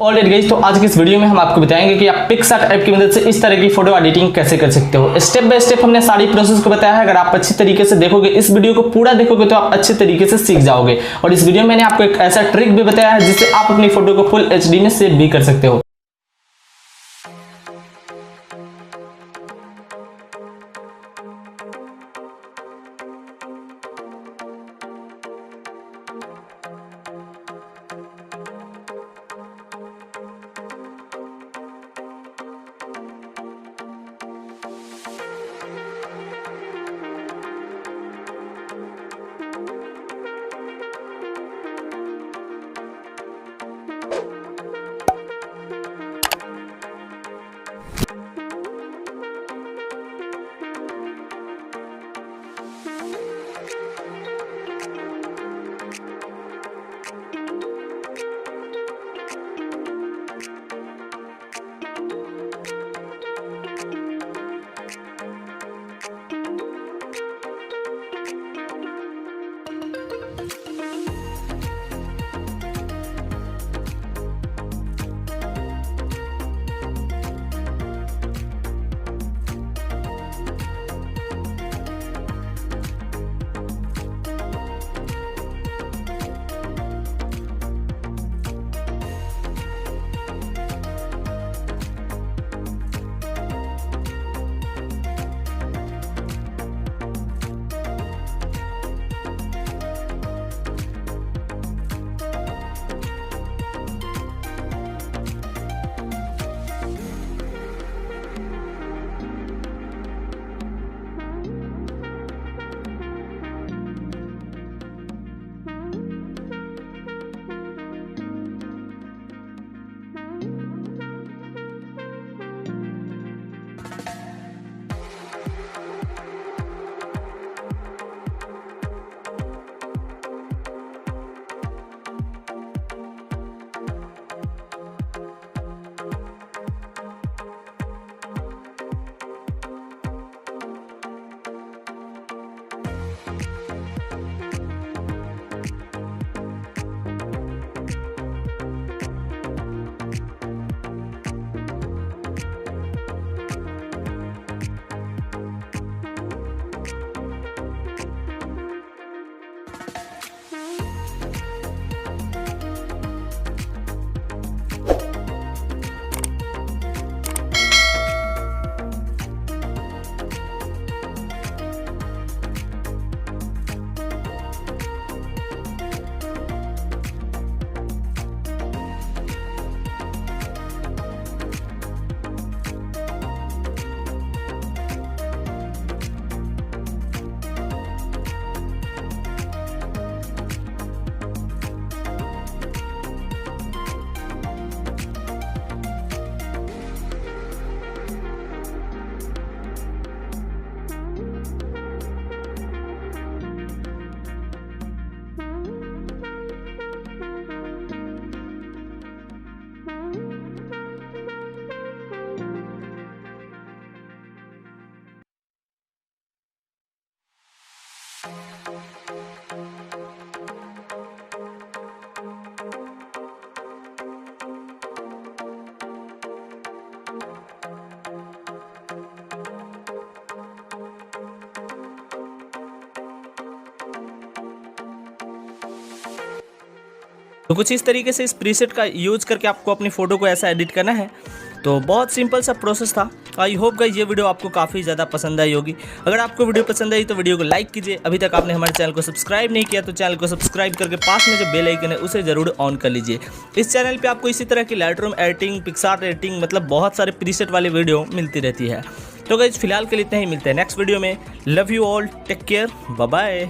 Alright guys, तो आज की इस वीडियो में हम आपको बताएंगे कि आप पिक्सार्ट ऐप की मदद से इस तरह की फोटो एडिटिंग कैसे कर सकते हो। स्टेप बाय स्टेप हमने सारी प्रोसेस को बताया है। अगर आप अच्छी तरीके से देखोगे, इस वीडियो को पूरा देखोगे तो आप अच्छे तरीके से सीख जाओगे। और इस वीडियो में मैंने आपको एक ऐसा ट्रिक भी बताया है जिससे आप अपनी फोटो को फुल HD में सेव भी कर सकते हो। तो कुछ इस तरीके से इस प्रीसेट का यूज करके आपको अपनी फोटो को ऐसा एडिट करना है। तो बहुत सिंपल सा प्रोसेस था। आई होप गाइस ये वीडियो आपको काफ़ी ज़्यादा पसंद आई होगी। अगर आपको वीडियो पसंद आई तो वीडियो को लाइक कीजिए। अभी तक आपने हमारे चैनल को सब्सक्राइब नहीं किया तो चैनल को सब्सक्राइब करके पास में जो बेल आइकन है उसे ज़रूर ऑन कर लीजिए। इस चैनल पे आपको इसी तरह की लाइटरूम एडिटिंग, पिक्सार्ट एडिटिंग, मतलब बहुत सारे प्रीसेट वाली वीडियो मिलती रहती है। तो गाइस फिलहाल के लिए इतना ही, मिलते हैं नेक्स्ट वीडियो में। Love you all, take care, bye bye.